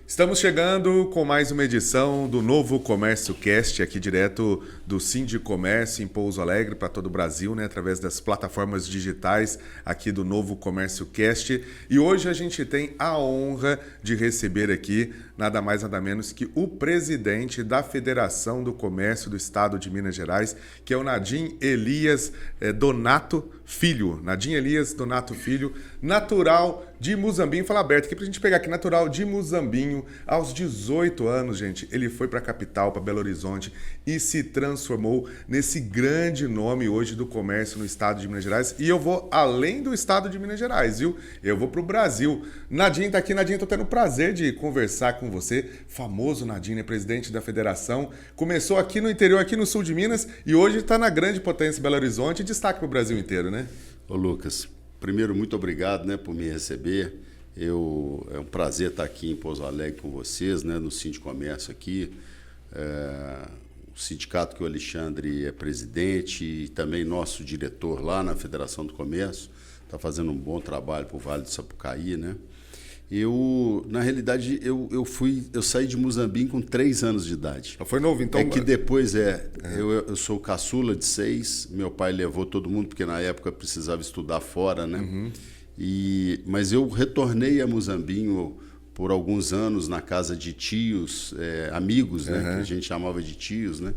Estamos chegando com mais uma edição do Novo Comércio Cast, aqui direto do Sindicomércio em Pouso Alegre para todo o Brasil, né, através das plataformas digitais aqui do Novo Comércio Cast. E hoje a gente tem a honra de receber aqui nada mais nada menos que o presidente da Federação do Comércio do Estado de Minas Gerais, que é o Nadim Elias Donato Filho. Nadim Elias Donato Filho, natural de Muzambinho. Fala aberto aqui pra gente pegar aqui, natural de Muzambinho. Aos 18 anos, gente, ele foi para a capital, para Belo Horizonte, e se transformou nesse grande nome hoje do comércio no estado de Minas Gerais. E eu vou além do estado de Minas Gerais, viu? Eu vou para o Brasil. Nadim tá aqui. Nadim, tô tendo o prazer de conversar com você. Famoso Nadim, né? Presidente da federação. Começou aqui no interior, aqui no sul de Minas, e hoje está na grande potência Belo Horizonte e destaque para o Brasil inteiro, né? Ô Lucas, primeiro, muito obrigado, né, por me receber. É um prazer estar aqui em Pouso Alegre com vocês, né, no Sindicomércio aqui. O sindicato que o Alexandre é presidente e também nosso diretor lá na Federação do Comércio, está fazendo um bom trabalho para o Vale do Sapucaí, né? Na realidade, eu saí de Muzambinho com 3 anos de idade. Foi novo, então? É que depois eu sou o caçula de 6, meu pai levou todo mundo, porque na época precisava estudar fora, né? Uhum. Mas eu retornei a Muzambinho por alguns anos na casa de tios, amigos, né? Que a gente chamava de tios, né?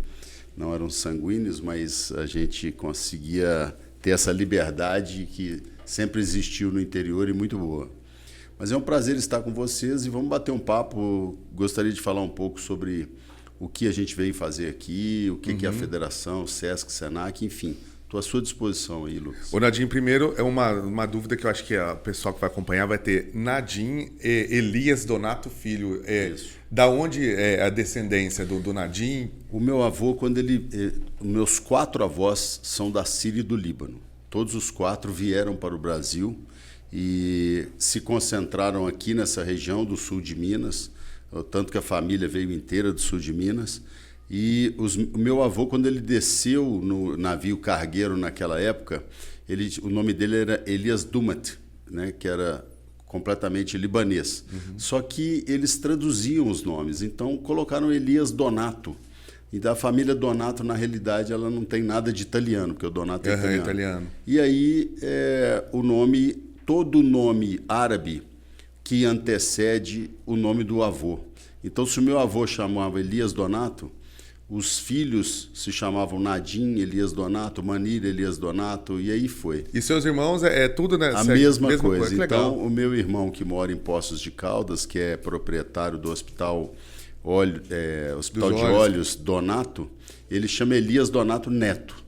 Não eram sanguíneos, mas a gente conseguia ter essa liberdade que sempre existiu no interior e muito boa. Mas é um prazer estar com vocês e vamos bater um papo. Gostaria de falar um pouco sobre o que a gente veio fazer aqui, o que é a Federação, o Sesc, Senac, enfim. Estou à sua disposição aí, Lucas. O Nadim, primeiro, é uma dúvida que eu acho que o pessoal que vai acompanhar vai ter. Nadim Elias Donato Filho. Isso. Da onde é a descendência do Nadim? O meu avô, meus 4 avós são da Síria e do Líbano. Todos os 4 vieram para o Brasil e se concentraram aqui nessa região do sul de Minas, tanto que a família veio inteira do sul de Minas. E o meu avô, quando ele desceu no navio cargueiro naquela época, o nome dele era Elias Dumat, né, que era completamente libanês. Só que eles traduziam os nomes, então colocaram Elias Donato. E da família Donato, na realidade, ela não tem nada de italiano, porque o Donato é italiano. E aí, todo o nome árabe que antecede o nome do avô. Então, se o meu avô chamava Elias Donato, os filhos se chamavam Nadim Elias Donato, Manir Elias Donato, e aí foi. E seus irmãos é tudo, né? A mesma coisa. Então, o meu irmão que mora em Poços de Caldas, que é proprietário do Hospital de Olhos Donato, ele chama Elias Donato Neto.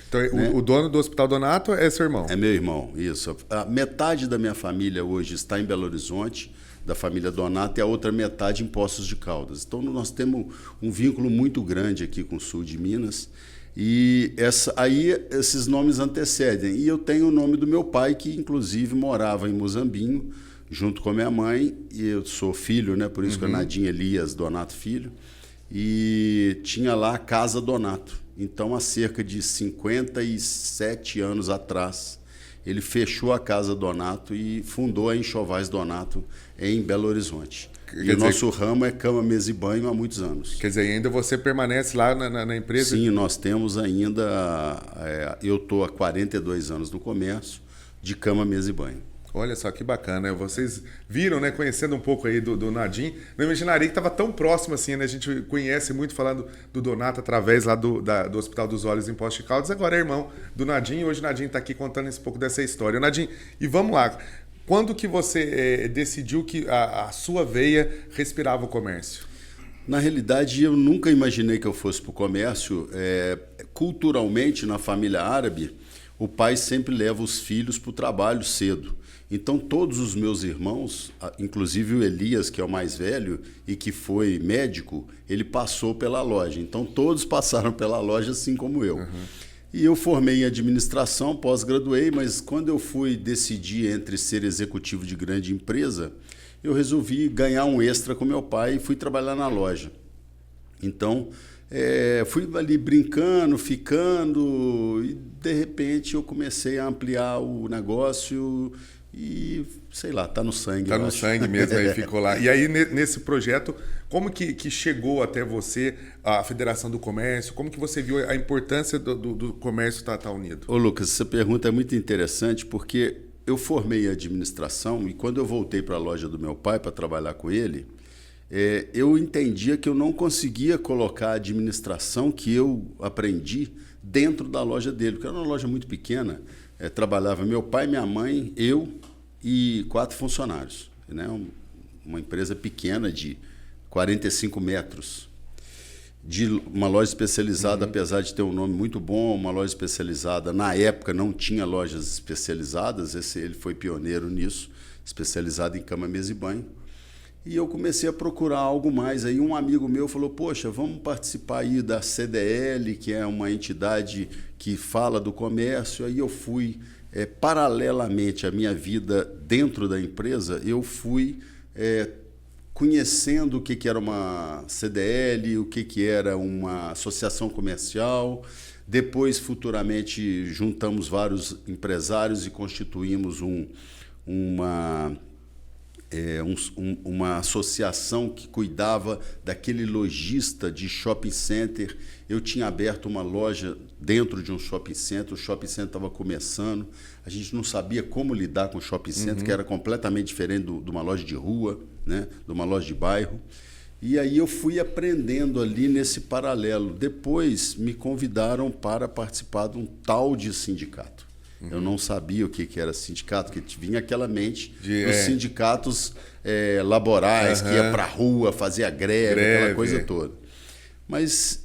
Então, né? O dono do Hospital Donato é seu irmão? É meu irmão, isso. A metade da minha família hoje está em Belo Horizonte, da família Donato, e a outra metade em Poços de Caldas. Então, nós temos um vínculo muito grande aqui com o sul de Minas. E esses nomes antecedem. E eu tenho o nome do meu pai, que inclusive morava em Muzambinho, junto com a minha mãe. E eu sou filho, né? Por isso que é Nadim Elias Donato Filho. E tinha lá a Casa Donato. Então, há cerca de 57 anos atrás, ele fechou a Casa Donato e fundou a Enxovais Donato em Belo Horizonte. O nosso ramo é cama, mesa e banho há muitos anos. Quer dizer, ainda você permanece lá na empresa? Sim, nós temos ainda... eu estou há 42 anos no comércio, de cama, mesa e banho. Olha só que bacana, vocês viram, né, conhecendo um pouco aí do Nadim, não imaginaria que estava tão próximo assim, né? A gente conhece muito falando do Donato através lá do Hospital dos Olhos em Poços de Caldas, agora é irmão do Nadim, e hoje o Nadim está aqui contando um pouco dessa história. Nadim, e vamos lá, quando que você decidiu que a sua veia respirava o comércio? Na realidade, eu nunca imaginei que eu fosse para o comércio. Culturalmente, na família árabe, o pai sempre leva os filhos para o trabalho cedo. Então, todos os meus irmãos, inclusive o Elias, que é o mais velho e que foi médico, ele passou pela loja. Então, todos passaram pela loja, assim como eu. E eu formei em administração, pós-graduei, mas quando eu fui decidir entre ser executivo de grande empresa, eu resolvi ganhar um extra com meu pai e fui trabalhar na loja. Então, fui ali brincando, ficando, e de repente eu comecei a ampliar o negócio. E, sei lá, está no sangue. Está no sangue mesmo, aí ficou lá. E aí, nesse projeto, como que chegou até você a Federação do Comércio? Como que você viu a importância do comércio estar unido? Ô, Lucas, essa pergunta é muito interessante porque eu formei administração e quando eu voltei para a loja do meu pai para trabalhar com ele, eu entendia que eu não conseguia colocar a administração que eu aprendi dentro da loja dele, porque era uma loja muito pequena. Trabalhava meu pai, minha mãe, eu e 4 funcionários. Né? Uma empresa pequena de 45 metros. De uma loja especializada, apesar de ter um nome muito bom, uma loja especializada. Na época não tinha lojas especializadas, ele foi pioneiro nisso, especializado em cama, mesa e banho. E eu comecei a procurar algo mais. Aí um amigo meu falou, poxa, vamos participar aí da CDL, que é uma entidade que fala do comércio. Aí eu fui, paralelamente à minha vida dentro da empresa, eu fui conhecendo o que era uma CDL, o que era uma associação comercial. Depois, futuramente, juntamos vários empresários e constituímos uma associação que cuidava daquele lojista de shopping center. Eu tinha aberto uma loja dentro de um shopping center, o shopping center estava começando, a gente não sabia como lidar com o shopping center, que era completamente diferente de uma loja de rua, né? De uma loja de bairro. E aí eu fui aprendendo ali nesse paralelo. Depois me convidaram para participar de um tal de sindicato. Eu não sabia o que era sindicato, que vinha aquela mente dos sindicatos laborais, que ia para a rua, fazia greve, aquela coisa toda. Mas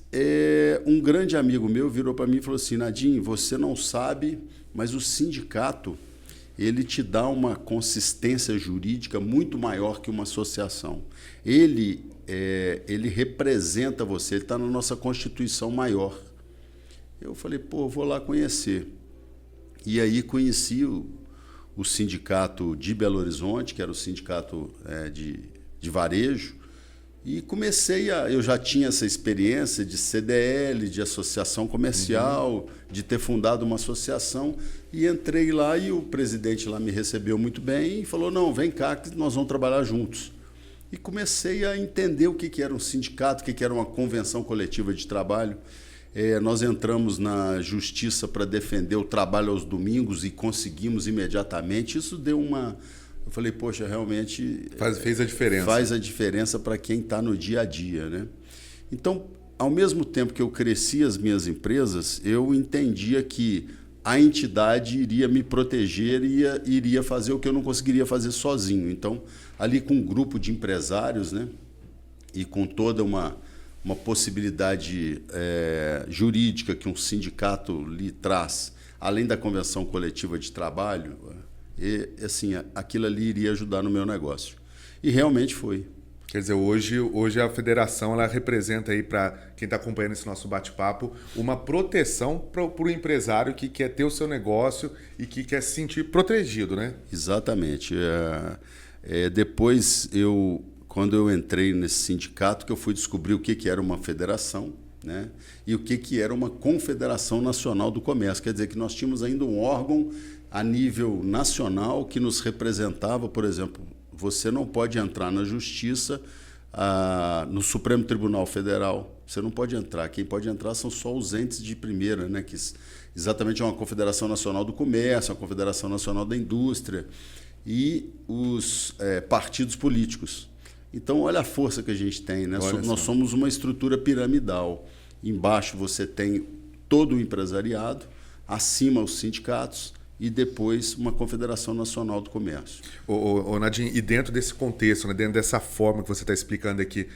um grande amigo meu virou para mim e falou assim, Nadim, você não sabe, mas o sindicato ele te dá uma consistência jurídica muito maior que uma associação. Ele representa você, ele está na nossa Constituição maior. Eu falei, vou lá conhecer. E aí conheci o sindicato de Belo Horizonte, que era o sindicato de varejo, e eu já tinha essa experiência de CDL, de associação comercial, de ter fundado uma associação, e entrei lá e o presidente lá me recebeu muito bem e falou, não, vem cá que nós vamos trabalhar juntos. E comecei a entender o que era um sindicato, o que era uma convenção coletiva de trabalho. Nós entramos na justiça para defender o trabalho aos domingos e conseguimos imediatamente. Isso deu eu falei, poxa, realmente... Fez a diferença. Faz a diferença para quem está no dia a dia, né? Então, ao mesmo tempo que eu cresci as minhas empresas, eu entendia que a entidade iria me proteger e iria fazer o que eu não conseguiria fazer sozinho. Então, ali com um grupo de empresários, né? E com toda uma possibilidade jurídica que um sindicato lhe traz, além da convenção coletiva de trabalho, assim, aquilo ali iria ajudar no meu negócio. E realmente foi. Quer dizer, hoje a federação ela representa aí para quem está acompanhando esse nosso bate-papo uma proteção para o empresário que quer ter o seu negócio e que quer se sentir protegido, né? Exatamente. Depois quando eu entrei nesse sindicato, que eu fui descobrir o que era uma federação, né? E o que era uma confederação nacional do comércio. Quer dizer que nós tínhamos ainda um órgão a nível nacional que nos representava. Por exemplo, você não pode entrar na justiça, no Supremo Tribunal Federal. Você não pode entrar. Quem pode entrar são só os entes de primeira, né? Que exatamente é uma Confederação Nacional do Comércio, uma Confederação Nacional da Indústria e os partidos políticos. Então, olha a força que a gente tem, né? Nós somos uma estrutura piramidal. Embaixo você tem todo o empresariado, acima os sindicatos e depois uma Confederação Nacional do Comércio. Nadim, e dentro desse contexto, né, dentro dessa forma que você está explicando aqui,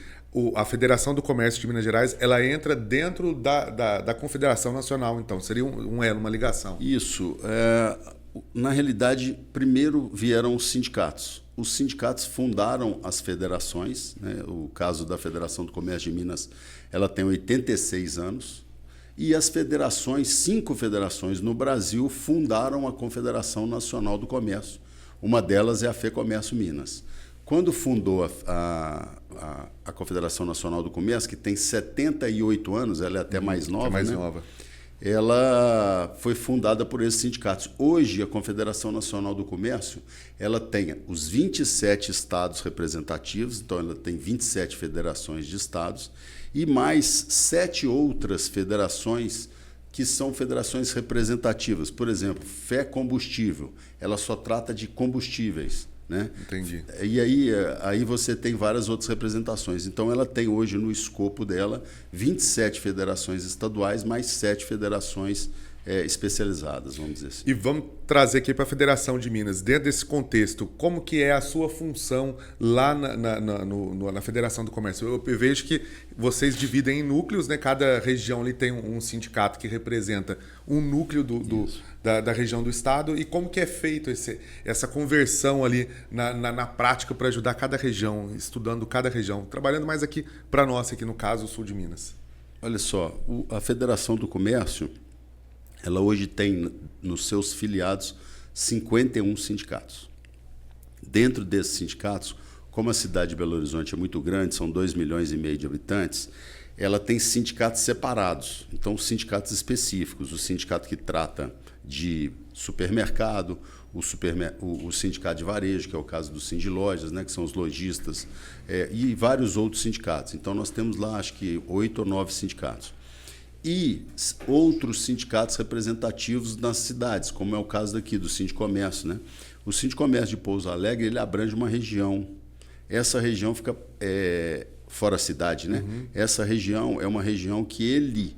a Federação do Comércio de Minas Gerais, ela entra dentro da Confederação Nacional, então, seria um elo, uma ligação. Isso. Na realidade, primeiro vieram os sindicatos. Os sindicatos fundaram as federações, né? O caso da Federação do Comércio de Minas, ela tem 86 anos. E as federações, 5 federações no Brasil, fundaram a Confederação Nacional do Comércio. Uma delas é a FEComércio Minas. Quando fundou a Confederação Nacional do Comércio, que tem 78 anos, ela é até mais nova, mais né? nova. ela foi fundada por esses sindicatos. Hoje, a Confederação Nacional do Comércio, ela tem os 27 estados representativos, então ela tem 27 federações de estados, e mais 7 outras federações que são federações representativas. Por exemplo, Fé Combustível, ela só trata de combustíveis. Né? Entendi. E aí você tem várias outras representações. Então, ela tem hoje no escopo dela 27 federações estaduais, mais 7 federações especializadas, vamos dizer assim. E vamos trazer aqui para a Federação de Minas, dentro desse contexto, como que é a sua função lá na Federação do Comércio? Eu vejo que vocês dividem em núcleos, né? Cada região ali tem um sindicato que representa um núcleo da região do estado. E como que é feito essa conversão ali na prática para ajudar cada região, estudando cada região, trabalhando mais aqui para nós, aqui no caso, o sul de Minas? Olha só, a Federação do Comércio, ela hoje tem nos seus filiados 51 sindicatos. Dentro desses sindicatos, como a cidade de Belo Horizonte é muito grande, são 2,5 milhões de habitantes, ela tem sindicatos separados, então sindicatos específicos, o sindicato que trata de supermercado, o sindicato de varejo, que é o caso do Sindilojas, né, que são os lojistas, e vários outros sindicatos. Então nós temos lá, acho que 8 ou 9 sindicatos. E outros sindicatos representativos nas cidades, como é o caso daqui do Sindicomércio, né? O Sindicomércio de Pouso Alegre, ele abrange uma região. Essa região fica fora a cidade, né? Uhum. Essa região é uma região que ele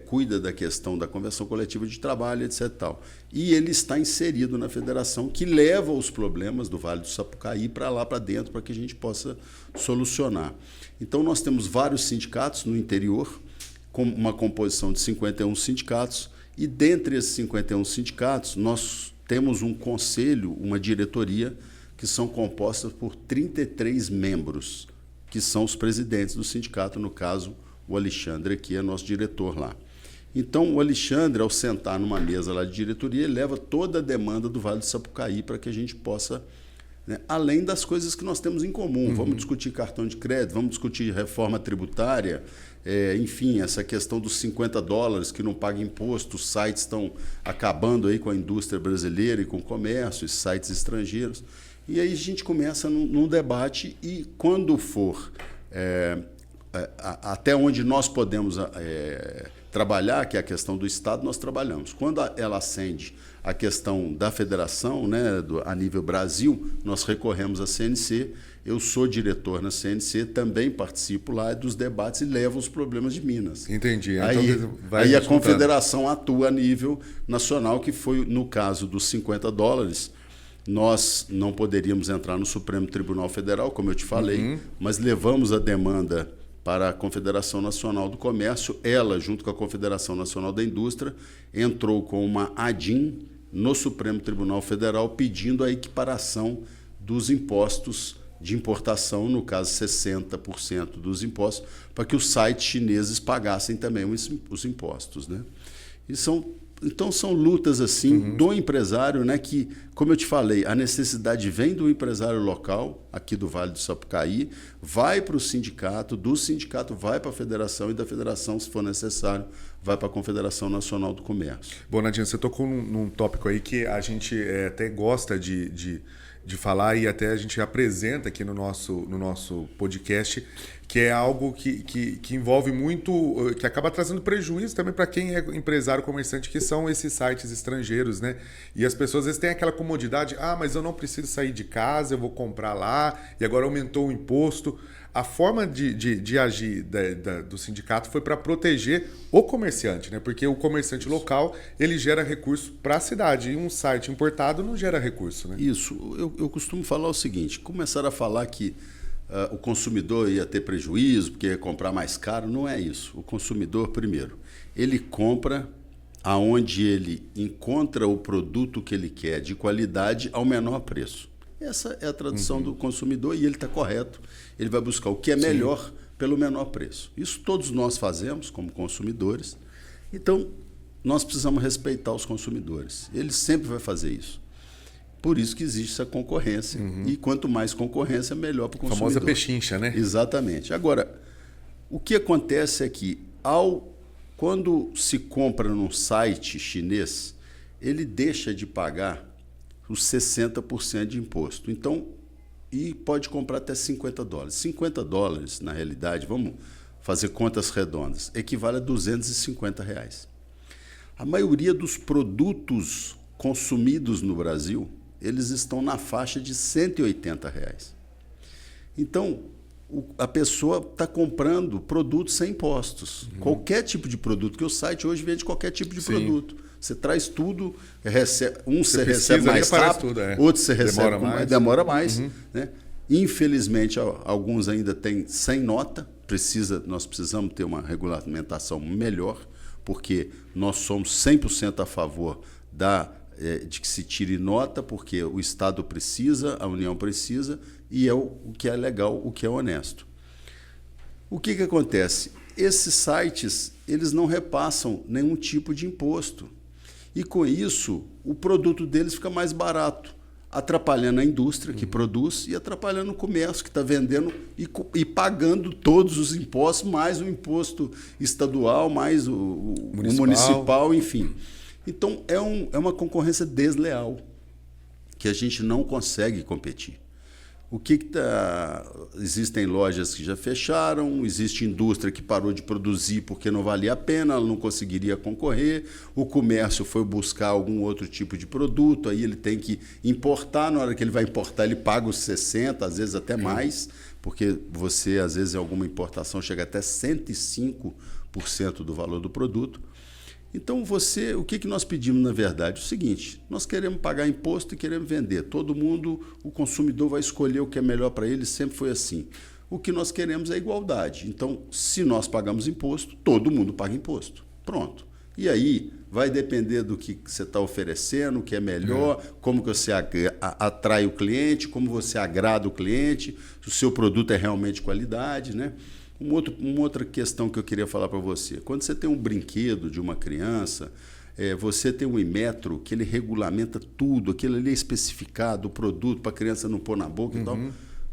cuida da questão da convenção coletiva de trabalho, etc. Tal. E ele está inserido na federação que leva os problemas do Vale do Sapucaí para lá, para dentro, para que a gente possa solucionar. Então, nós temos vários sindicatos no interior, com uma composição de 51 sindicatos, e dentre esses 51 sindicatos, nós temos um conselho, uma diretoria, que são compostas por 33 membros, que são os presidentes do sindicato, no caso, o Alexandre aqui é nosso diretor lá. Então, o Alexandre, ao sentar numa mesa lá de diretoria, ele leva toda a demanda do Vale do Sapucaí para que a gente possa, né, além das coisas que nós temos em comum. Uhum. Vamos discutir cartão de crédito, vamos discutir reforma tributária, enfim, essa questão dos $50 que não paga imposto, os sites estão acabando aí com a indústria brasileira e com o comércio, os sites estrangeiros. E aí a gente começa num debate e quando for até onde nós podemos trabalhar, que é a questão do Estado, nós trabalhamos. Quando ela ascende a questão da federação, né, a nível Brasil, nós recorremos à CNC. Eu sou diretor na CNC, também participo lá dos debates e levo os problemas de Minas. Entendi. Aí a confederação atua a nível nacional, que foi no caso dos $50, nós não poderíamos entrar no Supremo Tribunal Federal, como eu te falei, mas levamos a demanda para a Confederação Nacional do Comércio. Ela, junto com a Confederação Nacional da Indústria, entrou com uma ADIM no Supremo Tribunal Federal pedindo a equiparação dos impostos de importação, no caso 60% dos impostos, para que os sites chineses pagassem também os impostos, né? Então são lutas assim do empresário, né, que, como eu te falei, a necessidade vem do empresário local, aqui do Vale do Sapucaí, vai para o sindicato, do sindicato vai para a federação e da federação, se for necessário, vai para a Confederação Nacional do Comércio. Bom, Nadinha, você tocou num tópico aí que a gente até gosta de falar e até a gente apresenta aqui no nosso podcast, que é algo que envolve muito, que acaba trazendo prejuízo também para quem é empresário, comerciante, que são esses sites estrangeiros, né? E as pessoas às vezes têm aquela comodidade, mas eu não preciso sair de casa, eu vou comprar lá, e agora aumentou o imposto. A forma de agir do sindicato foi para proteger o comerciante, né? Porque o comerciante local, ele gera recurso para a cidade, e um site importado não gera recurso, né? Isso. Eu costumo falar o seguinte, começaram a falar que o consumidor ia ter prejuízo porque ia comprar mais caro. Não é isso. O consumidor, primeiro, ele compra aonde ele encontra o produto que ele quer de qualidade ao menor preço. Essa é a tradução do consumidor e ele está correto. Ele vai buscar o que é melhor pelo menor preço. Isso todos nós fazemos como consumidores. Então, nós precisamos respeitar os consumidores. Ele sempre vai fazer isso. Por isso que existe essa concorrência. E quanto mais concorrência, melhor para o consumidor. A famosa pechincha, né? Exatamente. Agora, o que acontece é que, ao Quando se compra num site chinês, ele deixa de pagar os 60% de imposto. Então, e pode comprar até $50. $50, na realidade, vamos fazer contas redondas, equivale a R$250. A maioria dos produtos consumidos no Brasil, eles estão na faixa de R$180. Então, a pessoa está comprando produtos sem impostos. Qualquer tipo de produto, que o site hoje vende qualquer tipo de produto. Você traz tudo, você recebe mais rápido, tudo, outro você recebe demora mais. Né? Infelizmente, alguns ainda têm sem nota. Nós precisamos ter uma regulamentação melhor, porque nós somos 100% a favor de que se tire nota, porque o Estado precisa, a União precisa, e é o que é legal, o que é honesto. O que acontece? Esses sites, eles não repassam nenhum tipo de imposto. E, com isso, o produto deles fica mais barato, atrapalhando a indústria que produz e atrapalhando o comércio que está vendendo e pagando todos os impostos, mais o imposto estadual, mais o municipal, enfim. Então, é uma concorrência desleal que a gente não consegue competir. Existem lojas que já fecharam, existe indústria que parou de produzir porque não valia a pena, ela não conseguiria concorrer, o comércio foi buscar algum outro tipo de produto, aí ele tem que importar, na hora que ele vai importar ele paga os 60%, às vezes até mais, porque você, às vezes, em alguma importação chega até 105% do valor do produto. Então, o que nós pedimos, na verdade? O seguinte, nós queremos pagar imposto e queremos vender. Todo mundo, o consumidor vai escolher o que é melhor para ele, sempre foi assim. O que nós queremos é igualdade. Então, se nós pagamos imposto, todo mundo paga imposto. Pronto. E aí, vai depender do que você está oferecendo, o que é melhor, como que você atrai o cliente, como você agrada o cliente, se o seu produto é realmente de qualidade, né? Uma outra questão que eu queria falar para você. Quando você tem um brinquedo de uma criança, você tem um Inmetro que ele regulamenta tudo, aquilo ali é especificado, o produto para a criança não pôr na boca e tal.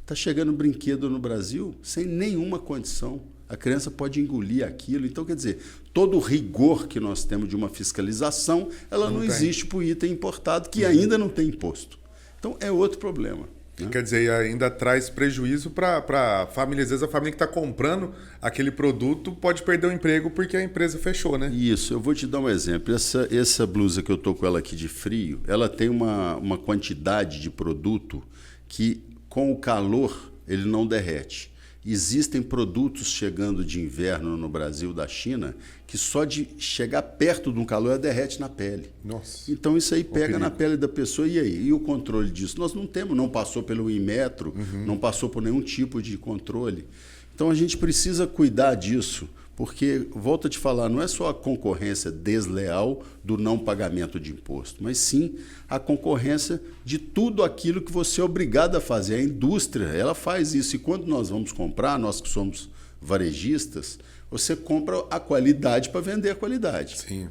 Está chegando brinquedo no Brasil sem nenhuma condição. A criança pode engolir aquilo. Então, quer dizer, todo o rigor que nós temos de uma fiscalização, ela não existe para o item importado que ainda não tem imposto. Então, é outro problema. Quer dizer, ainda traz prejuízo para a família. Às vezes a família que está comprando aquele produto pode perder o emprego porque a empresa fechou, né? Isso, eu vou te dar um exemplo. Essa blusa que eu estou com ela aqui de frio, ela tem uma quantidade de produto que com o calor ele não derrete. Existem produtos chegando de inverno no Brasil da China que só de chegar perto de um calor ela derrete na pele. Nossa. Então isso aí pega na pele da pessoa. E aí? E o controle disso? Nós não temos, não passou pelo Inmetro, não passou por nenhum tipo de controle. Então a gente precisa cuidar disso, porque, volto a te falar, não é só a concorrência desleal do não pagamento de imposto, mas sim a concorrência de tudo aquilo que você é obrigado a fazer. A indústria, ela faz isso. E quando nós vamos comprar, nós que somos varejistas, você compra a qualidade para vender a qualidade. Sim.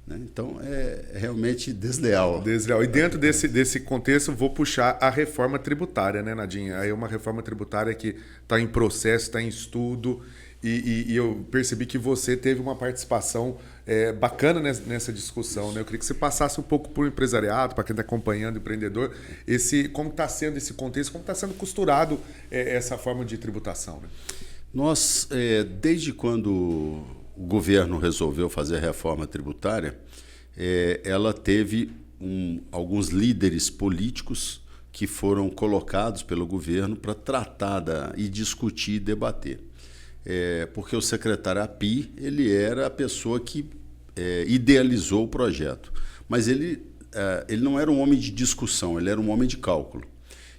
Então, é realmente desleal. Desleal. E dentro desse contexto, vou puxar a reforma tributária, né, Nadinha? Aí é uma reforma tributária que está em processo, está em estudo, e eu percebi que você teve uma participação bacana nessa discussão, né? Eu queria que você passasse um pouco para o empresariado, para quem está acompanhando o empreendedor, como está sendo esse contexto, como está sendo costurado essa forma de tributação, né? Nós, desde quando o governo resolveu fazer a reforma tributária, ela teve alguns líderes políticos que foram colocados pelo governo para tratar e discutir e debater. Porque o secretário Api, ele era a pessoa que idealizou o projeto. Mas ele não era um homem de discussão, ele era um homem de cálculo.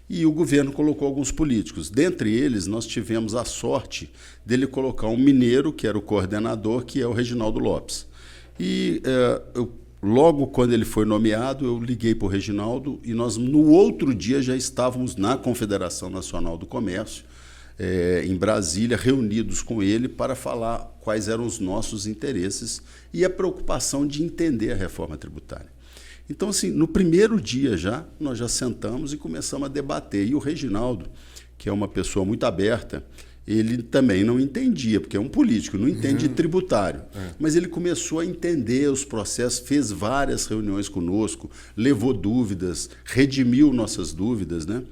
E o governo colocou alguns políticos. Dentre eles, nós tivemos a sorte dele colocar um mineiro, que era o coordenador, que é o Reginaldo Lopes. E logo quando ele foi nomeado, eu liguei para o Reginaldo e nós, no outro dia, já estávamos na Confederação Nacional do Comércio, em Brasília, reunidos com ele para falar quais eram os nossos interesses e a preocupação de entender a reforma tributária. Então, assim, no primeiro dia nós já sentamos e começamos a debater. E o Reginaldo, que é uma pessoa muito aberta, ele também não entendia, porque é um político, não entende tributário. Mas ele começou a entender os processos, fez várias reuniões conosco, levou dúvidas, redimiu nossas dúvidas, né?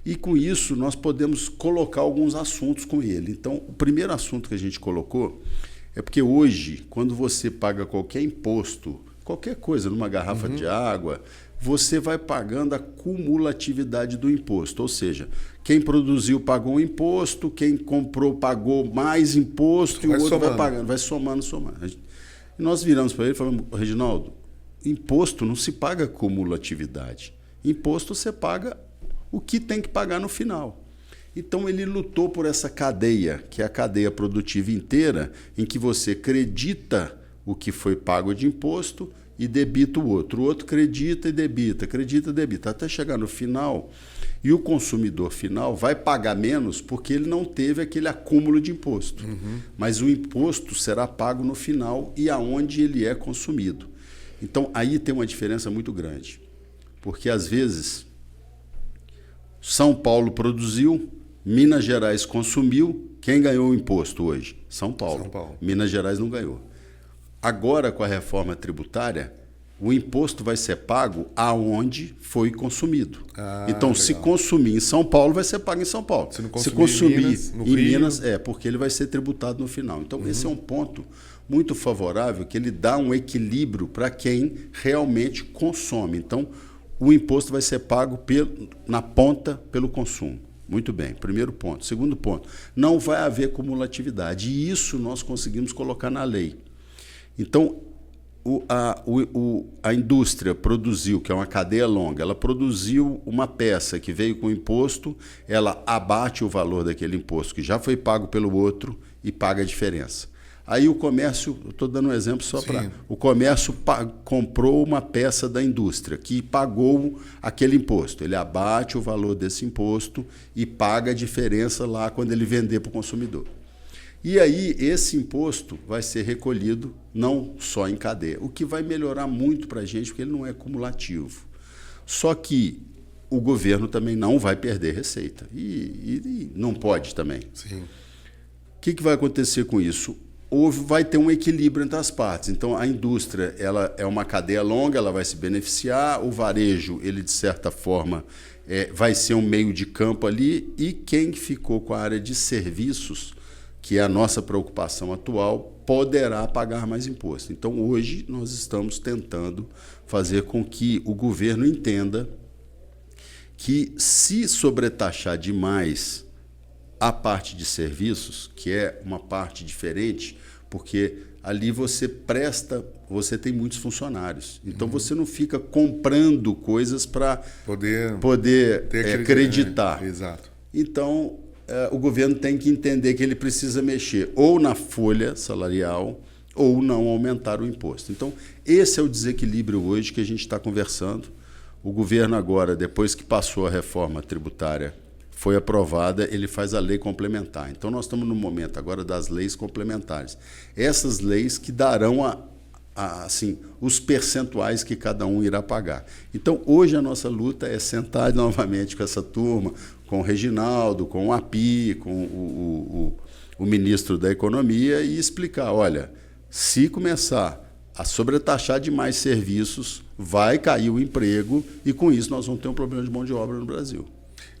E com isso nós podemos colocar alguns assuntos com ele. Então, o primeiro assunto que a gente colocou é porque hoje, quando você paga qualquer imposto, qualquer coisa, numa garrafa de água, você vai pagando a cumulatividade do imposto. Ou seja, quem produziu pagou um imposto, quem comprou pagou mais imposto e o outro vai pagando, vai somando. E nós viramos para ele e falamos, Reginaldo, imposto não se paga cumulatividade. Imposto você paga o que tem que pagar no final. Então ele lutou por essa cadeia, que é a cadeia produtiva inteira, em que você acredita o que foi pago de imposto e debita o outro. O outro acredita e debita, até chegar no final. E o consumidor final vai pagar menos porque ele não teve aquele acúmulo de imposto. Mas o imposto será pago no final e aonde ele é consumido. Então aí tem uma diferença muito grande. Porque às vezes São Paulo produziu, Minas Gerais consumiu, quem ganhou o imposto hoje? São Paulo. Minas Gerais não ganhou. Agora, com a reforma tributária, o imposto vai ser pago aonde foi consumido. Então, legal. Se consumir em São Paulo, vai ser pago em São Paulo. Se consumir em Minas, porque ele vai ser tributado no final. Então, esse é um ponto muito favorável, que ele dá um equilíbrio para quem realmente consome. Então, o imposto vai ser pago na ponta pelo consumo. Muito bem, primeiro ponto. Segundo ponto, não vai haver cumulatividade. E isso nós conseguimos colocar na lei. Então, a indústria produziu, que é uma cadeia longa, ela produziu uma peça que veio com imposto, ela abate o valor daquele imposto que já foi pago pelo outro e paga a diferença. Aí o comércio, estou dando um exemplo só para... O comércio comprou uma peça da indústria que pagou aquele imposto. Ele abate o valor desse imposto e paga a diferença lá quando ele vender para o consumidor. E aí esse imposto vai ser recolhido não só em cadeia, o que vai melhorar muito para a gente, porque ele não é cumulativo. Só que o governo também não vai perder receita. E não pode também. Sim. O que vai acontecer com isso? Vai ter um equilíbrio entre as partes. Então, a indústria ela é uma cadeia longa, ela vai se beneficiar, o varejo, ele de certa forma, vai ser um meio de campo ali, e quem ficou com a área de serviços, que é a nossa preocupação atual, poderá pagar mais imposto. Então, hoje, nós estamos tentando fazer com que o governo entenda que, se sobretaxar demais a parte de serviços, que é uma parte diferente, porque ali você tem muitos funcionários. Então, você não fica comprando coisas para poder acreditar. Exato. Então, o governo tem que entender que ele precisa mexer ou na folha salarial ou não aumentar o imposto. Então, esse é o desequilíbrio hoje que a gente está conversando. O governo agora, depois que passou a reforma tributária, foi aprovada, ele faz a lei complementar. Então, nós estamos no momento agora das leis complementares. Essas leis que darão assim, os percentuais que cada um irá pagar. Então, hoje a nossa luta é sentar novamente com essa turma, com o Reginaldo, com o API, com o ministro da Economia, e explicar, olha, se começar a sobretaxar demais serviços, vai cair o emprego e, com isso, nós vamos ter um problema de mão de obra no Brasil.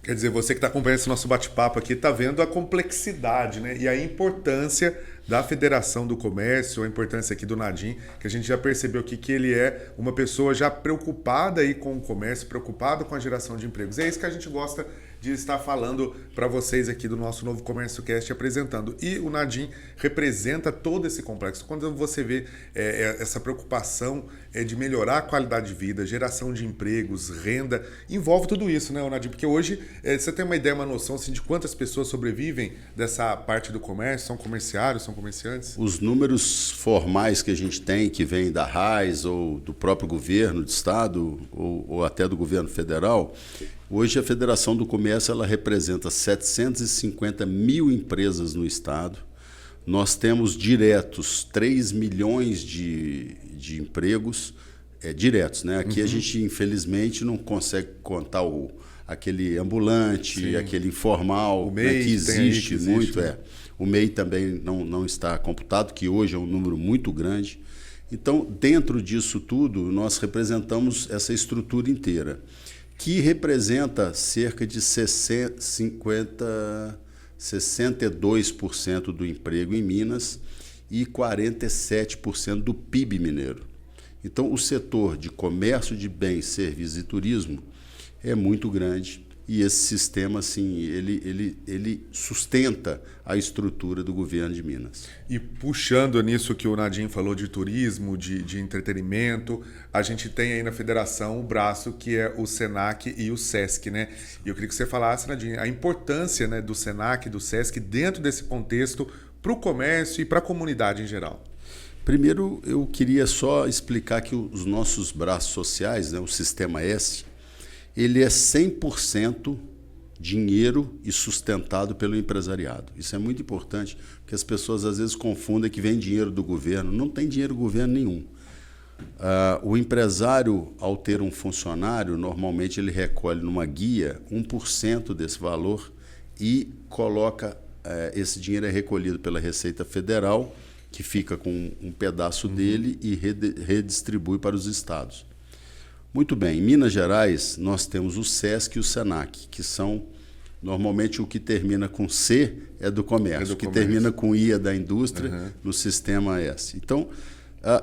Quer dizer, você que está acompanhando esse nosso bate-papo aqui está vendo a complexidade, né? E a importância da Federação do Comércio, a importância aqui do Nadim, que a gente já percebeu aqui que ele é uma pessoa já preocupada aí com o comércio, preocupada com a geração de empregos. É isso que a gente gosta de estar falando para vocês aqui do nosso novo Comércio Cast, apresentando. E o Nadim representa todo esse complexo. Quando você vê essa preocupação de melhorar a qualidade de vida, geração de empregos, renda, envolve tudo isso, né, Nadim? Porque hoje você tem uma ideia, uma noção assim, de quantas pessoas sobrevivem dessa parte do comércio? São comerciários, são comerciantes? Os números formais que a gente tem, que vêm da RAIS ou do próprio governo do estado ou até do governo federal, hoje a Federação do Comércio ela representa 750 mil empresas no estado. Nós temos diretos 3 milhões de empregos diretos, né? Aqui a gente, infelizmente, não consegue contar aquele ambulante, Sim. aquele informal, O MEI, que existe muito. Né? O MEI também não está computado, que hoje é um número muito grande. Então, dentro disso tudo, nós representamos essa estrutura inteira, que representa cerca de 62% do emprego em Minas e 47% do PIB mineiro. Então, o setor de comércio de bens, serviços e turismo é muito grande e esse sistema, assim, ele sustenta a estrutura do governo de Minas. E puxando nisso que o Nadim falou de turismo, de entretenimento, a gente tem aí na federação o braço que é o Senac e o Sesc, né? E eu queria que você falasse, Nadim, a importância, né, do Senac e do Sesc dentro desse contexto para o comércio e para a comunidade em geral. Primeiro, eu queria só explicar que os nossos braços sociais, né, o Sistema S, ele é 100% dinheiro e sustentado pelo empresariado. Isso é muito importante, porque as pessoas às vezes confundem que vem dinheiro do governo. Não tem dinheiro do governo nenhum. O empresário, ao ter um funcionário, normalmente ele recolhe numa guia 1% desse valor e coloca, esse dinheiro é recolhido pela Receita Federal, que fica com um pedaço dele e redistribui para os estados. Muito bem, em Minas Gerais nós temos o Sesc e o Senac, que são, normalmente o que termina com C é do comércio, o que termina com I é da indústria, no Sistema S. Então,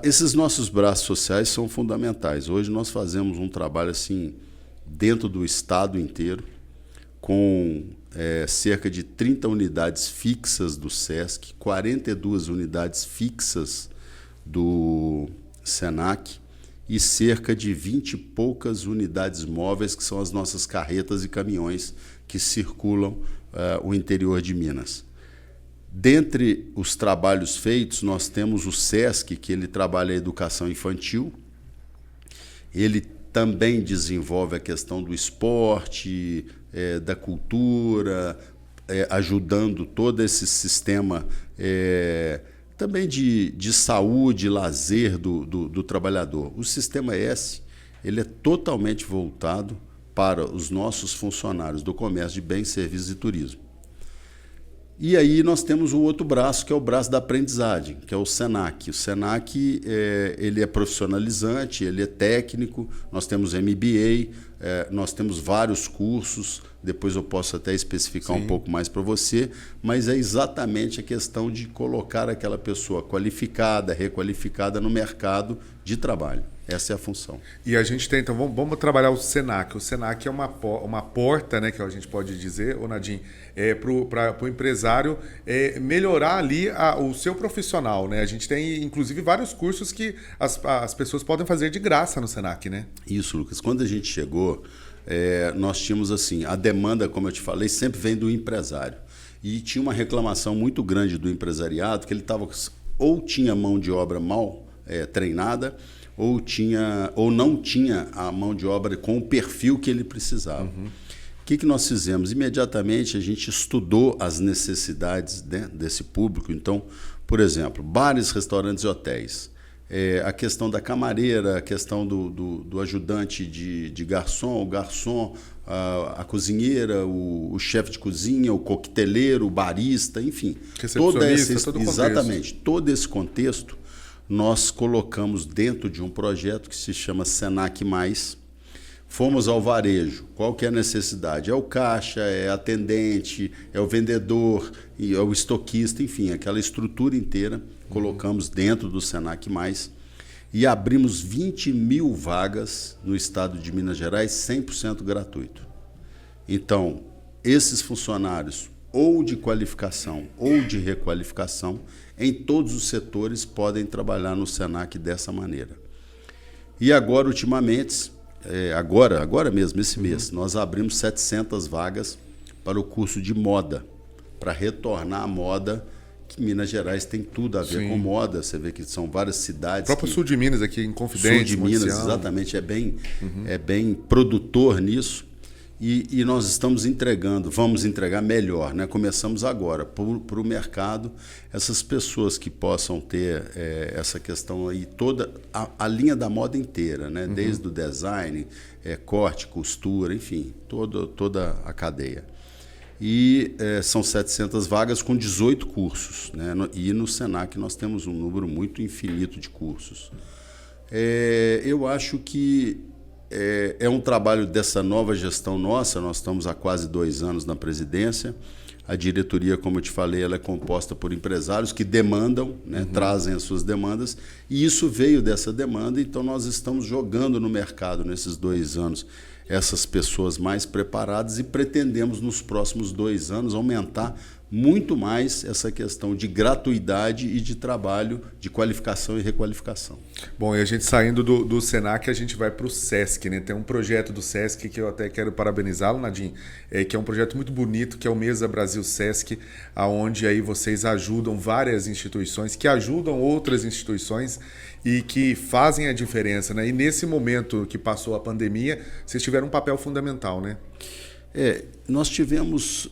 esses nossos braços sociais são fundamentais. Hoje nós fazemos um trabalho assim dentro do estado inteiro, com cerca de 30 unidades fixas do Sesc, 42 unidades fixas do Senac e cerca de 20 e poucas unidades móveis, que são as nossas carretas e caminhões que circulam o interior de Minas. Dentre os trabalhos feitos, nós temos o Sesc, que ele trabalha a educação infantil. Ele também desenvolve a questão do esporte, da cultura, ajudando todo esse sistema também de saúde, lazer do trabalhador. O Sistema S ele é totalmente voltado para os nossos funcionários do comércio de bens, serviços e turismo. E aí nós temos o outro braço, que é o braço da aprendizagem, que é o Senac. O Senac ele é profissionalizante, ele é técnico, nós temos MBA, nós temos vários cursos, depois eu posso até especificar um pouco mais para você, mas é exatamente a questão de colocar aquela pessoa qualificada, requalificada no mercado de trabalho. Essa é a função. E a gente tem, então, vamos trabalhar o Senac. O Senac é uma porta, né, que a gente pode dizer, Nadim, para o empresário melhorar ali o seu profissional, né? A gente tem, inclusive, vários cursos que as pessoas podem fazer de graça no Senac, né? Isso, Lucas. Quando a gente chegou, nós tínhamos assim, a demanda, como eu te falei, sempre vem do empresário. E tinha uma reclamação muito grande do empresariado, que ele ou tinha mão de obra mal treinada, ou não tinha a mão de obra com o perfil que ele precisava. O que nós fizemos? Imediatamente a gente estudou as necessidades, né, desse público. Então, por exemplo, bares, restaurantes e hotéis. A questão da camareira, a questão do ajudante de garçom, o garçom, a cozinheira, o chefe de cozinha, o coqueteleiro, o barista, enfim. Exatamente, todo esse contexto nós colocamos dentro de um projeto que se chama Senac Mais. Fomos ao varejo. Qual que é a necessidade? É o caixa, é a atendente, é o vendedor, é o estoquista, enfim, aquela estrutura inteira colocamos dentro do Senac Mais e abrimos 20 mil vagas no estado de Minas Gerais, 100% gratuito. Então, esses funcionários, ou de qualificação ou de requalificação, em todos os setores podem trabalhar no Senac dessa maneira. E agora, ultimamente, agora mesmo, esse mês, nós abrimos 700 vagas para o curso de moda, para retornar à moda, que Minas Gerais tem tudo a ver com moda. Você vê que são várias cidades. O próprio sul de Minas, aqui em Confidente. Sul de Minas, exatamente, é bem produtor nisso. E nós estamos entregando, vamos entregar melhor, né? Começamos agora, para o mercado, essas pessoas que possam ter essa questão aí, toda a linha da moda inteira, né? Desde o design, corte, costura, enfim, toda a cadeia. E são 700 vagas com 18 cursos, né? E no Senac nós temos um número muito infinito de cursos. Eu acho que é um trabalho dessa nova gestão nossa. Nós estamos há quase 2 anos na presidência. A diretoria, como eu te falei, ela é composta por empresários que demandam, né, trazem as suas demandas, e isso veio dessa demanda. Então nós estamos jogando no mercado nesses 2 anos essas pessoas mais preparadas e pretendemos nos próximos 2 anos aumentar muito mais essa questão de gratuidade e de trabalho, de qualificação e requalificação. Bom, e a gente saindo do Senac, a gente vai para o SESC, né? Tem um projeto do SESC que eu até quero parabenizá-lo, Nadim, que é um projeto muito bonito, que é o Mesa Brasil SESC, onde aí vocês ajudam várias instituições, que ajudam outras instituições e que fazem a diferença, né? E nesse momento que passou a pandemia, vocês tiveram um papel fundamental, né? Nós tivemos...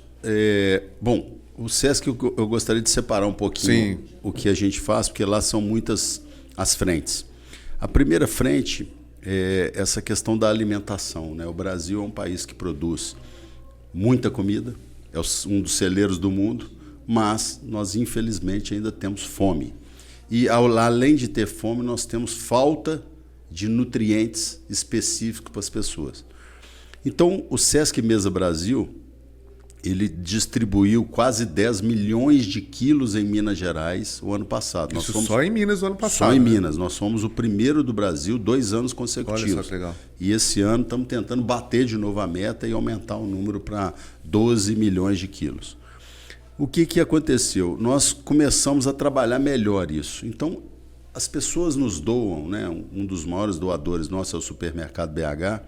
bom, o SESC eu gostaria de separar um pouquinho. Sim. O que a gente faz, porque lá são muitas as frentes. A primeira frente é essa questão da alimentação, né? O Brasil é um país que produz muita comida, é um dos celeiros do mundo, mas nós infelizmente ainda temos fome. E além de ter fome, nós temos falta de nutrientes específicos para as pessoas. Então, o SESC Mesa Brasil, ele distribuiu quase 10 milhões de quilos em Minas Gerais o ano passado. Isso só em Minas o ano passado. Só em né? Minas. Nós fomos o primeiro do Brasil 2 anos consecutivos. Olha só que legal. E esse ano estamos tentando bater de novo a meta e aumentar o número para 12 milhões de quilos. O que aconteceu? Nós começamos a trabalhar melhor isso. Então, as pessoas nos doam, né? Um dos maiores doadores nossos é o Supermercado BH.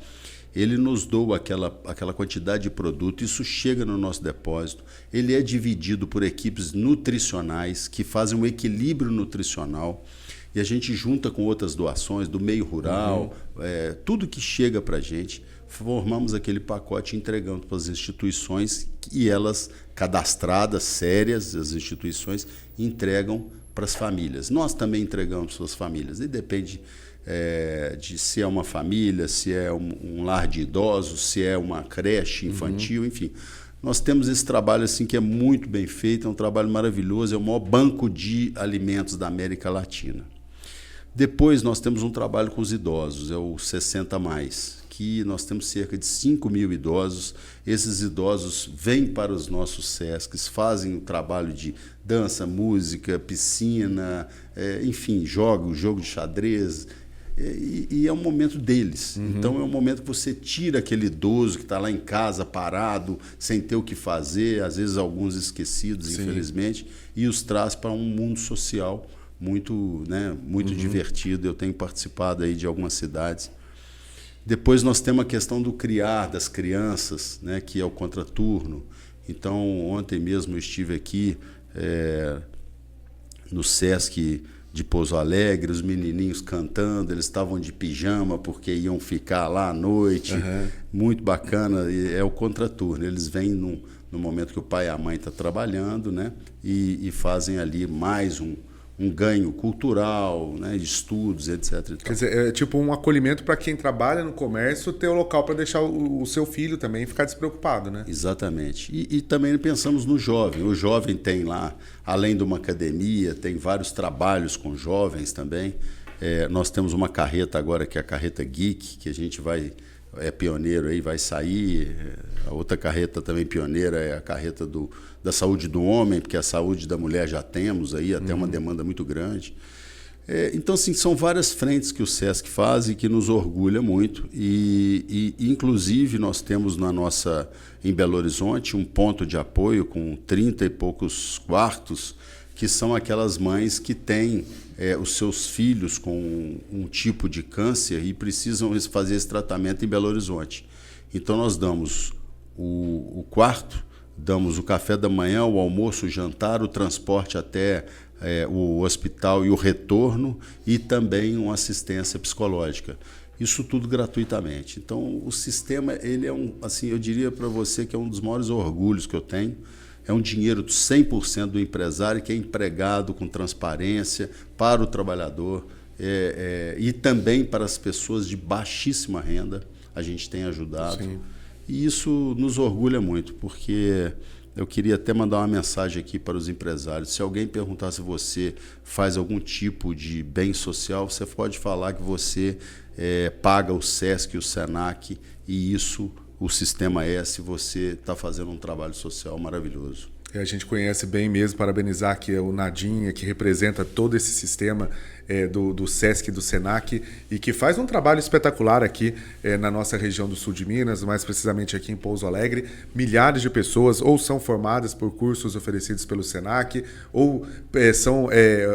Ele nos doa aquela quantidade de produto, isso chega no nosso depósito, ele é dividido por equipes nutricionais que fazem um equilíbrio nutricional e a gente junta com outras doações do meio rural, tudo que chega para a gente, formamos aquele pacote entregando para as instituições e elas, cadastradas, sérias, as instituições, entregam para as famílias. Nós também entregamos para as famílias e depende... de se é uma família, se é um lar de idosos, se é uma creche infantil, enfim. Nós temos esse trabalho assim, que é muito bem feito, é um trabalho maravilhoso, é o maior banco de alimentos da América Latina. Depois nós temos um trabalho com os idosos, é o 60+, que nós temos cerca de 5 mil idosos. Esses idosos vêm para os nossos SESCs, fazem o trabalho de dança, música, piscina, enfim, jogo de xadrez, e é um momento deles. Então é um momento que você tira aquele idoso que está lá em casa parado, sem ter o que fazer, às vezes alguns esquecidos, Sim. infelizmente, e os traz para um mundo social muito, né, muito divertido. Eu tenho participado aí de algumas cidades. Depois nós temos a questão do criar das crianças, né, que é o contraturno. Então ontem mesmo eu estive aqui no SESC de Pouso Alegre, os menininhos cantando, eles estavam de pijama porque iam ficar lá à noite, muito bacana, é o contraturno, eles vêm no momento que o pai e a mãe estão trabalhando, né, e fazem ali mais um ganho cultural, né, de estudos, etc. Quer dizer, é tipo um acolhimento para quem trabalha no comércio, ter o local para deixar o seu filho também ficar despreocupado, né? Exatamente. E também pensamos no jovem. O jovem tem lá, além de uma academia, tem vários trabalhos com jovens também. Nós temos uma carreta agora, que é a carreta Geek, que a gente é pioneiro aí, vai sair. A outra carreta também pioneira é a carreta da saúde do homem, porque a saúde da mulher já temos aí, até uma demanda muito grande. Então, assim, são várias frentes que o SESC faz e que nos orgulha muito. E inclusive, nós temos em Belo Horizonte um ponto de apoio com 30 e poucos quartos, que são aquelas mães que têm os seus filhos com um tipo de câncer e precisam fazer esse tratamento em Belo Horizonte. Então, nós damos o quarto, damos o café da manhã, o almoço, o jantar, o transporte até o hospital e o retorno, e também uma assistência psicológica. Isso tudo gratuitamente. Então, o sistema, ele é assim, eu diria para você que é um dos maiores orgulhos que eu tenho. É um dinheiro 100% do empresário que é empregado com transparência para o trabalhador e também para as pessoas de baixíssima renda. A gente tem ajudado. Sim. E isso nos orgulha muito, porque eu queria até mandar uma mensagem aqui para os empresários. Se alguém perguntar se você faz algum tipo de bem social, você pode falar que você paga o SESC e o SENAC, e isso, o Sistema S, você está fazendo um trabalho social maravilhoso. A gente conhece bem mesmo, parabenizar aqui o Nadinha, que representa todo esse sistema do SESC e do SENAC e que faz um trabalho espetacular aqui na nossa região do sul de Minas, mais precisamente aqui em Pouso Alegre. Milhares de pessoas ou são formadas por cursos oferecidos pelo SENAC ou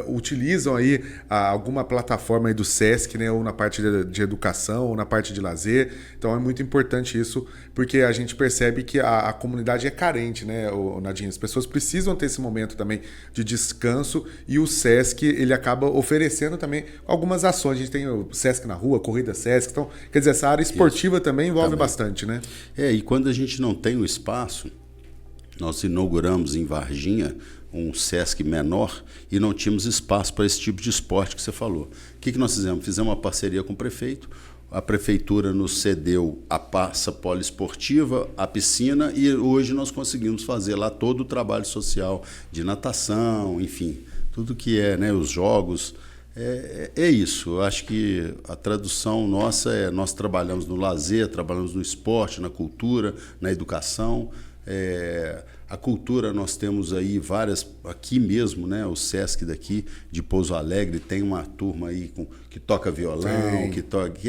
utilizam aí alguma plataforma aí do SESC, né, ou na parte de educação ou na parte de lazer. Então é muito importante isso, porque a gente percebe que a comunidade é carente, né, Nadinha? As pessoas precisam ter esse momento também de descanso e o SESC ele acaba oferecendo também algumas ações. A gente tem o SESC na rua, Corrida SESC. Então, quer dizer, essa área esportiva isso também envolve bastante, né? E quando a gente não tem o espaço, nós inauguramos em Varginha um SESC menor e não tínhamos espaço para esse tipo de esporte que você falou. O que nós fizemos? Fizemos uma parceria com o prefeito. A prefeitura nos cedeu a praça poliesportiva, a piscina, e hoje nós conseguimos fazer lá todo o trabalho social de natação, enfim, tudo que né, os jogos. É isso. Eu acho que a tradução nossa nós trabalhamos no lazer, trabalhamos no esporte, na cultura, na educação. A cultura, nós temos aí várias, aqui mesmo, né? O SESC daqui de Pouso Alegre tem uma turma aí que toca violão,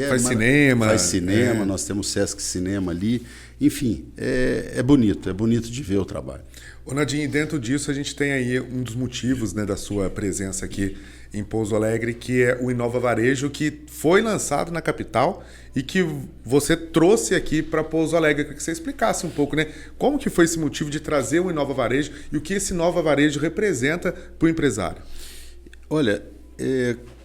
faz cinema. Faz cinema, nós temos SESC Cinema ali. Enfim, é bonito de ver o trabalho. Ô Nadinho, dentro disso a gente tem aí um dos motivos, né, da sua presença aqui em Pouso Alegre, que é o Inova Varejo, que foi lançado na capital e que você trouxe aqui para Pouso Alegre. Eu queria que você explicasse um pouco, né, como que foi esse motivo de trazer o Inova Varejo e o que esse Inova Varejo representa para o empresário. Olha,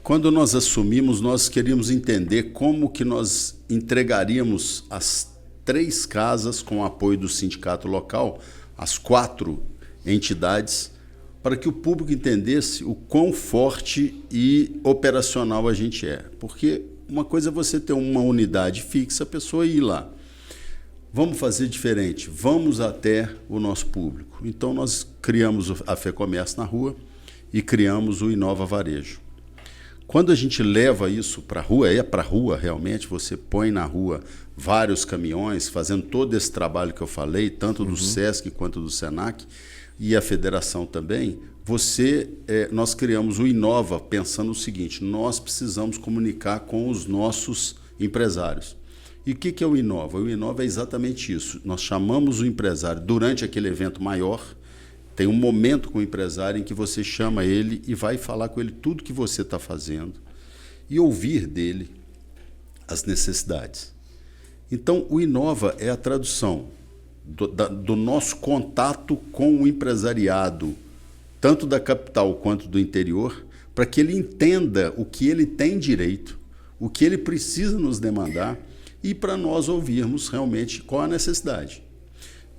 quando nós assumimos, nós queríamos entender como que nós entregaríamos as 3 casas com o apoio do sindicato local, as 4 entidades, para que o público entendesse o quão forte e operacional a gente é. Porque uma coisa é você ter uma unidade fixa, a pessoa ir lá. Vamos fazer diferente, vamos até o nosso público. Então nós criamos a FEComércio na rua e criamos o Inova Varejo. Quando a gente leva isso para a rua, para a rua realmente, você põe na rua vários caminhões fazendo todo esse trabalho que eu falei, tanto do SESC quanto do SENAC, e a federação também, nós criamos o Inova pensando o seguinte: nós precisamos comunicar com os nossos empresários. E o que é o Inova? O Inova é exatamente isso. Nós chamamos o empresário durante aquele evento maior, tem um momento com o empresário em que você chama ele e vai falar com ele tudo que você está fazendo e ouvir dele as necessidades. Então, o Inova é a tradução do nosso contato com o empresariado, tanto da capital quanto do interior, para que ele entenda o que ele tem direito, o que ele precisa nos demandar e para nós ouvirmos realmente qual a necessidade.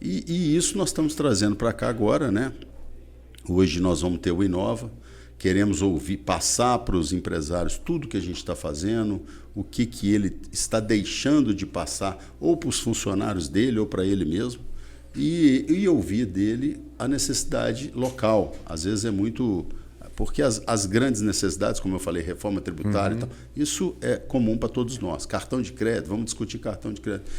E isso nós estamos trazendo para cá agora, né? Hoje nós vamos ter o Inova, queremos passar para os empresários tudo que a gente está fazendo, o que ele está deixando de passar, ou para os funcionários dele, ou para ele mesmo, e ouvir dele a necessidade local. Às vezes é muito... Porque as grandes necessidades, como eu falei, reforma tributária e tal, isso é comum para todos nós. Cartão de crédito, vamos discutir cartão de crédito,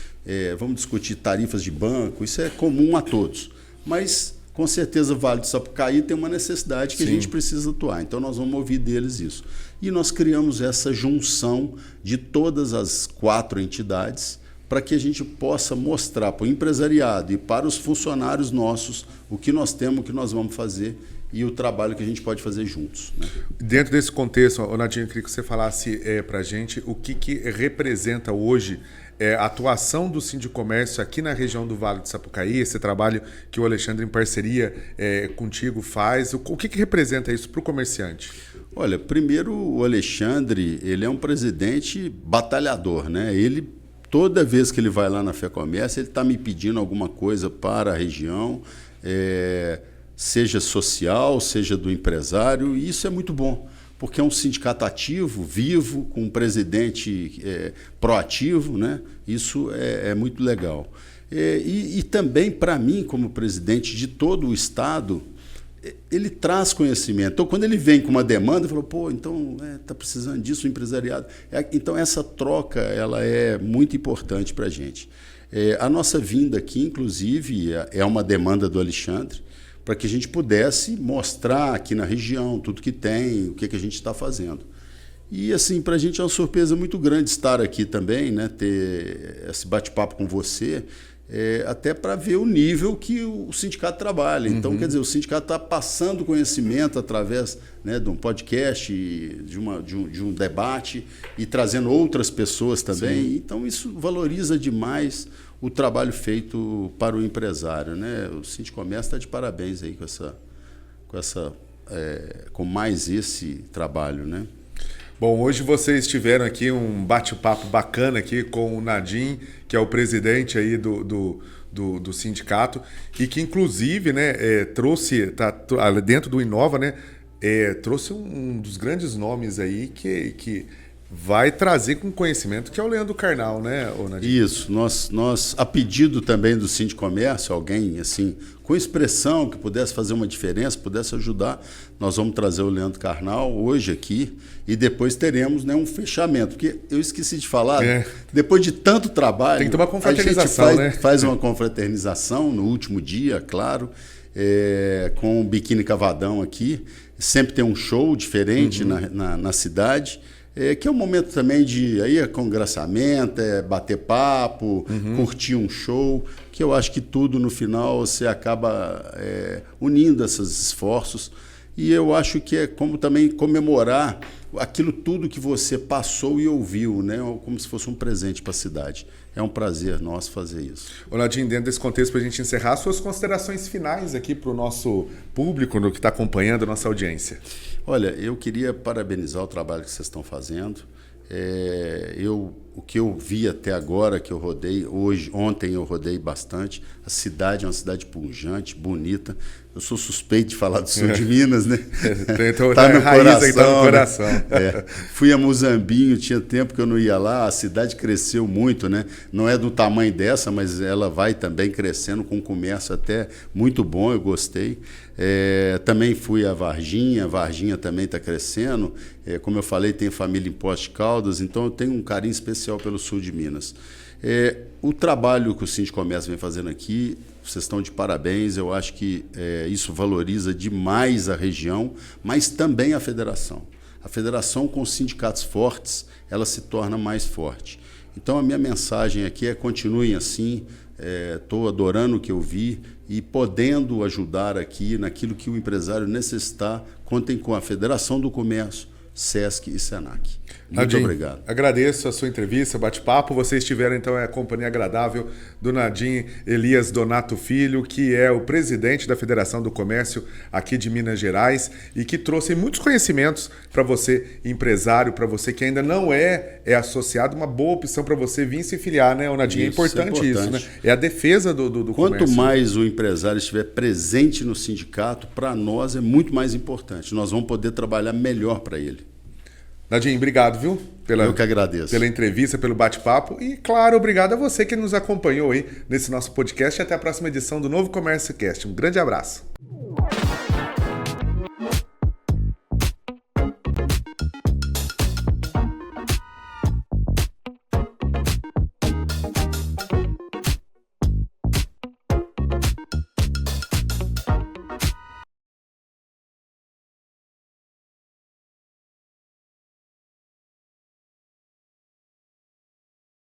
vamos discutir tarifas de banco, isso é comum a todos. Mas, com certeza, Vale do Sapucaí tem uma necessidade que a gente precisa atuar. Então, nós vamos ouvir deles isso. E nós criamos essa junção de todas as 4 entidades para que a gente possa mostrar para o empresariado e para os funcionários nossos o que nós temos, o que nós vamos fazer e o trabalho que a gente pode fazer juntos, né? Dentro desse contexto, Nadinho, eu queria que você falasse para a gente o que representa hoje a atuação do Sindicomércio aqui na região do Vale do Sapucaí, esse trabalho que o Alexandre, em parceria contigo, faz. O que representa isso para o comerciante? Olha, primeiro, o Alexandre, ele é um presidente batalhador, né? Ele, toda vez que ele vai lá na FEComércio, ele está me pedindo alguma coisa para a região, seja social, seja do empresário, e isso é muito bom, porque é um sindicato ativo, vivo, com um presidente proativo, né? Isso é muito legal. E também, para mim, como presidente de todo o Estado, ele traz conhecimento. Então, quando ele vem com uma demanda, ele falou, pô, então está precisando disso o empresariado. Então, essa troca ela é muito importante para a gente. A nossa vinda aqui, inclusive, é uma demanda do Alexandre, para que a gente pudesse mostrar aqui na região tudo que tem, o que a gente está fazendo. E, assim, para a gente é uma surpresa muito grande estar aqui também, né, ter esse bate-papo com você, até para ver o nível que o sindicato trabalha. Então, quer dizer, o sindicato está passando conhecimento através, né, de um podcast, de um debate e trazendo outras pessoas também. Sim. Então, isso valoriza demais o trabalho feito para o empresário, né? O Sindicomércio está de parabéns aí com mais esse trabalho, né? Bom, hoje vocês tiveram aqui um bate-papo bacana aqui com o Nadim, que é o presidente aí do sindicato, e que inclusive, né, trouxe, dentro do Inova, né, trouxe um dos grandes nomes aí que vai trazer com conhecimento, que é o Leandro Carnal, né, Nadim? Isso, nós, a pedido também do Sindicomércio, alguém assim, com expressão, que pudesse fazer uma diferença, pudesse ajudar, nós vamos trazer o Leandro Carnal hoje aqui e depois teremos, né, um fechamento, porque eu esqueci de falar, depois de tanto trabalho, tem que ter uma confraternização, a gente faz uma confraternização no último dia, claro, com o Biquíni Cavadão aqui, sempre tem um show diferente na cidade, que é um momento também de congraçamento, bater papo, curtir um show, que eu acho que tudo no final você acaba unindo esses esforços. E eu acho que é como também comemorar aquilo tudo que você passou e ouviu, né? Como se fosse um presente para a cidade. É um prazer nosso fazer isso. Nadim, dentro desse contexto, para a gente encerrar, suas considerações finais aqui para o nosso público, no que está acompanhando a nossa audiência. Olha, eu queria parabenizar o trabalho que vocês estão fazendo. O que eu vi até agora, que eu rodei, ontem eu rodei bastante, a cidade é uma cidade pujante, bonita. Eu sou suspeito de falar do sul de Minas, né? Tá no coração. Tá no coração. Né? Fui a Muzambinho, tinha tempo que eu não ia lá, a cidade cresceu muito, né? Não é do tamanho dessa, mas ela vai também crescendo com um comércio até muito bom, eu gostei. Também fui a Varginha também está crescendo. Como eu falei, tem família em Poços de Caldas, então eu tenho um carinho especial pelo sul de Minas. O trabalho que o Sindicomércio vem fazendo aqui, vocês estão de parabéns, eu acho que isso valoriza demais a região, mas também a federação. A federação com os sindicatos fortes, ela se torna mais forte. Então a minha mensagem aqui é: continuem assim, estou adorando o que eu vi e podendo ajudar aqui naquilo que o empresário necessitar, contem com a Federação do Comércio, SESC e SENAC. Muito obrigado. Agradeço a sua entrevista, bate-papo. Vocês tiveram, então, a companhia agradável do Nadim Elias Donato Filho, que é o presidente da Federação do Comércio aqui de Minas Gerais e que trouxe muitos conhecimentos para você, empresário, para você que ainda não é associado, uma boa opção para você vir se filiar, né, Nadim? É importante isso, né? É a defesa do comércio. Quanto mais o empresário estiver presente no sindicato, para nós é muito mais importante. Nós vamos poder trabalhar melhor para ele. Nadim, obrigado, viu? Eu que agradeço. Pela entrevista, pelo bate-papo e, claro, obrigado a você que nos acompanhou aí nesse nosso podcast e até a próxima edição do Novo Comércio Cast. Um grande abraço.